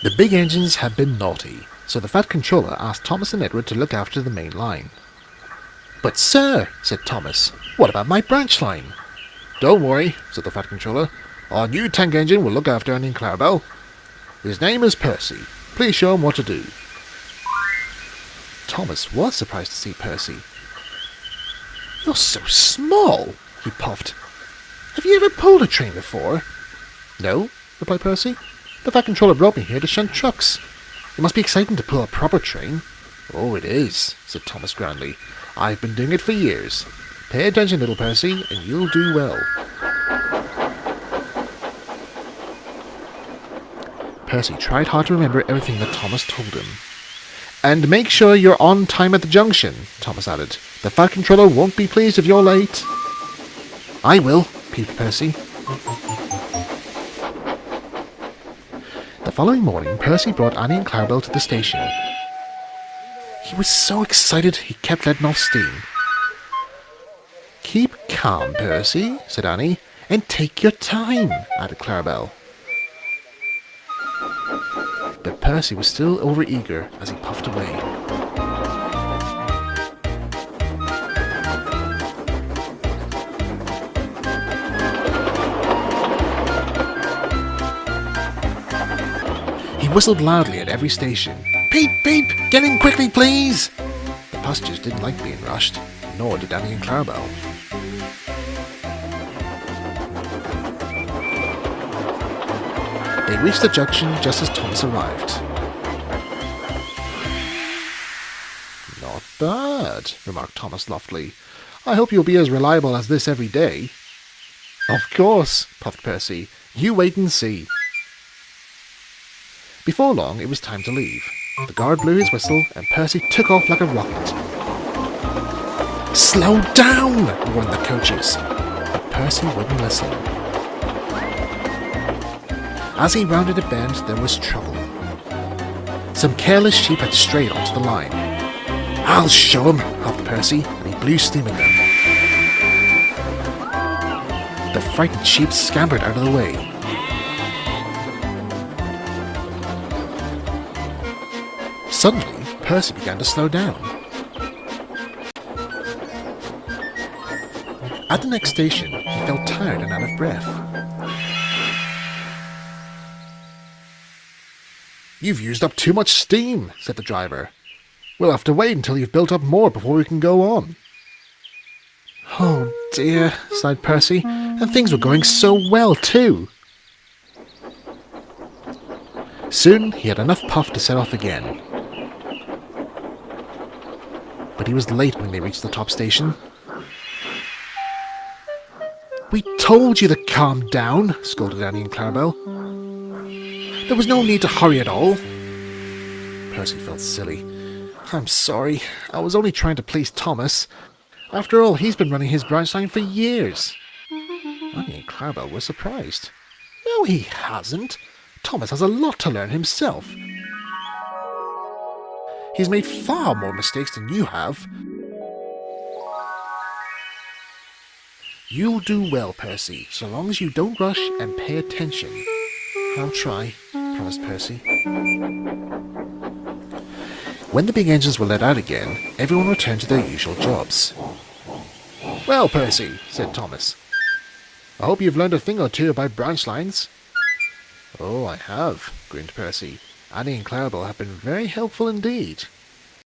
The big engines had been naughty, so the Fat Controller asked Thomas and Edward to look after the main line. "But sir," said Thomas, "what about my branch line?" "Don't worry," said the Fat Controller. "Our new tank engine will look after Annie and Clarabelle. His name is Percy. Please show him what to do." Thomas was surprised to see Percy. "You're so small," he puffed. "Have you ever pulled a train before?" "No," replied Percy. "The Fat Controller brought me here to shunt trucks. It must be exciting to pull a proper train." "Oh, it is," said Thomas grandly. "I've been doing it for years. Pay attention, little Percy, and you'll do well." Percy tried hard to remember everything that Thomas told him. "And make sure you're on time at the junction," Thomas added. "The Fat Controller won't be pleased if you're late." "I will," peeped Percy. The following morning, Percy brought Annie and Clarabelle to the station. He was so excited he kept letting off steam. "Keep calm, Percy," said Annie, "and take your time," added Clarabelle. But Percy was still overeager as he puffed away. He whistled loudly at every station. "Peep, peep! Get in quickly, please!" The passengers didn't like being rushed, nor did Annie and Clarabelle. They reached the junction just as Thomas arrived. "Not bad," remarked Thomas loftily. "I hope you'll be as reliable as this every day." "Of course," puffed Percy. "You wait and see." Before long, it was time to leave. The guard blew his whistle, and Percy took off like a rocket. "Slow down!" warned the coaches, but Percy wouldn't listen. As he rounded a bend, there was trouble. Some careless sheep had strayed onto the line. "I'll show 'em," huffed Percy, and he blew steam at them. The frightened sheep scampered out of the way. Suddenly, Percy began to slow down. At the next station, he felt tired and out of breath. "You've used up too much steam," said the driver. "We'll have to wait until you've built up more before we can go on." "Oh dear," sighed Percy, "and things were going so well too." Soon he had enough puff to set off again. But he was late when they reached the top station. "We told you to calm down," scolded Annie and Clarabelle. "There was no need to hurry at all." Percy felt silly. "I'm sorry. I was only trying to please Thomas. After all, he's been running his branch line for years." Annie and Clarabelle were surprised. "No, he hasn't. Thomas has a lot to learn himself. He's made far more mistakes than you have." "You'll do well, Percy, so long as you don't rush and pay attention." "I'll try," promised Percy. When the big engines were let out again, everyone returned to their usual jobs. "Well, Percy," said Thomas, "I hope you've learned a thing or two about branch lines." "Oh, I have," grinned Percy. "Annie and Clarabelle have been very helpful indeed."